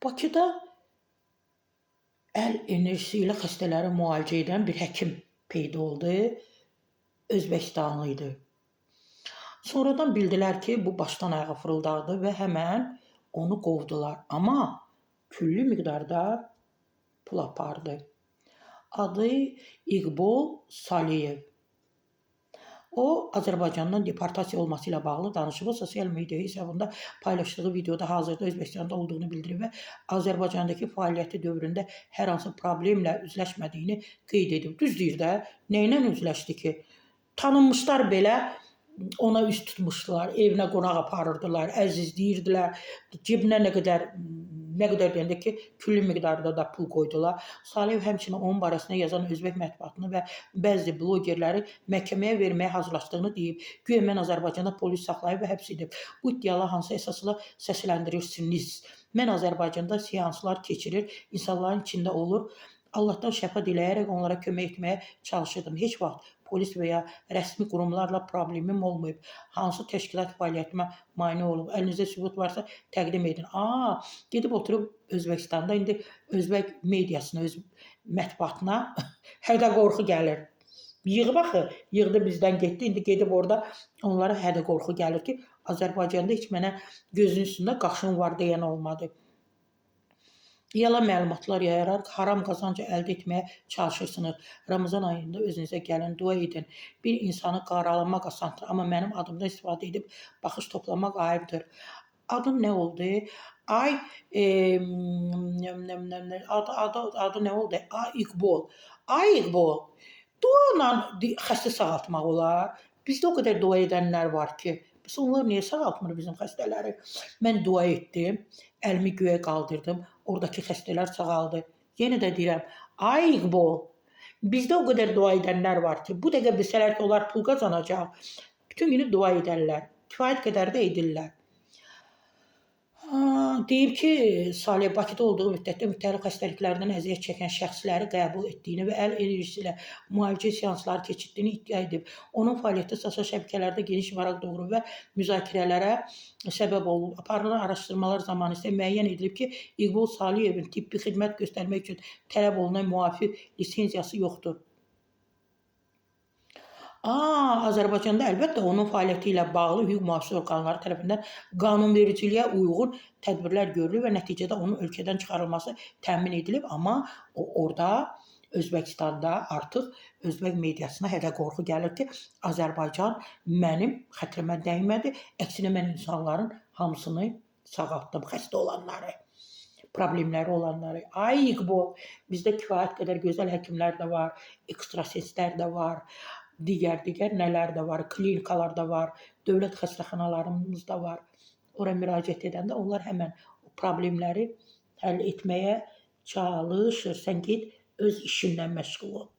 Bakıda əl enerjisi ilə xəstələri müalicə edən bir həkim peyda oldu. Özbəkistanlı idi. Sonradan bildilər ki, bu başdan ayağa fırıldaqdı və həmən onu qovdular. Amma küllü miqdarda pul apardı. Adı İqbal Saliyev. O, Azərbaycandan deportasiya olması ilə bağlı danışıb, o sosial media hesabında paylaşdığı videoda hazırda Özbəkistanda olduğunu bildirib və Azərbaycandakı fəaliyyəti dövründə hər hansı problemlə üzləşmədiyini qeyd edib. Düz deyir də, nə ilə üzləşdi ki? Tanınmışlar belə ona üst tutmuşdular, evinə qonaq aparırdılar, əzizləyirdilər, cibinə nə qədər deyəndə ki, küllü miqdarda da pul qoydular. Saliyev həmçinin onun barəsində yazan Özbək mətbuatını və bəzi blogerləri məhkəməyə verməyə hazırlaşdığını deyib. Güya mən Azərbaycanda polis saxlayıb və həbs edib. Bu iddialar hansı əsasla səsləndirirsiniz? Mən Azərbaycanda seanslar keçirir, insanların içində olur. Allahdan şəfa diləyərək onlara kömək etməyə çalışırdım. Heç vaxt polis və ya rəsmi qurumlarla problemim olmayıb. Hansı təşkilat fəaliyyətimə mane olub? Əlinizdə sübut varsa təqdim edin. Gedib oturub Özbəkistanda indi Özbək mediasına, öz mətbuatına hədə-qorxu gəlir. Yığıb axı, yığdı bizdən getdi. İndi gedib orada onlara hədə-qorxu gəlir ki, Azərbaycanda heç mənə gözün üstündə qaşın var deyən olmadı. Yalan məlumatlar yayaraq haram qazancı əldə etməyə çalışırsınız. Ramazan ayında özünüzə gəlin, dua edin. Bir insanı qaralamaq asandır, amma mənim adımdan istifadə edib baxış toplamaq ayıbdır. Adım nə oldu? Adı nə oldu? İqbal. İqbal. Dua ilə xəstə sağaltmaq olar. Bizdə o qədər dua edənlər var ki, biz onlar niyə sağaltmır bizim xəstələri? Mən dua etdim, əlimi göyə qaldırdım, oradakı xəstələr sağaldı. Yenə də deyirəm, İqbal, bizdə o qədər dua edənlər var ki, bu dəqiqə bilsələr ki, onlar pul qazanacaq, bütün günü dua edərlər, kifayət qədər də edirlər. Deyib ki, Salih Bakıda olduğu müddətdə müxtəlif xəstəliklərdən əziyyət çəkən şəxsləri qəbul etdiyini və əl enerjisi ilə müalicə seansları keçirdiyini iddia edib. Onun fəaliyyəti sosial şəbəkələrdə geniş maraq doğurub və müzakirələrə səbəb olub. Aparılan araşdırmalar zamanı isə müəyyən edilib ki, İqbal Saliyevin tibbi xidmət göstərmək üçün tələb olunan müvafiq lisenziyası yoxdur. Azərbaycanda əlbəttə onun fəaliyyəti ilə bağlı hüquq mühafizə orqanları tərəfindən qanunvericiliyə uyğun tədbirlər görülür və nəticədə onun ölkədən çıxarılması təmin edilib, amma orada Özbəkistanda artıq Özbək mediasına hədə-qorxu gəlir ki, Azərbaycan mənim xətrimə dəymədi, əksinə mən insanların hamısını sağaltdım, xəstə olanları, problemləri olanları. İqbal, bizdə kifayət qədər gözəl həkimlər də var, ekstrasenslər də var, digər nələr də var, klinikalar da var, dövlət xəstəxanalarımız da var. Ora müraciət edəndə onlar həmən o problemləri həll etməyə çalışır. Sən get öz işinlə məşğul ol.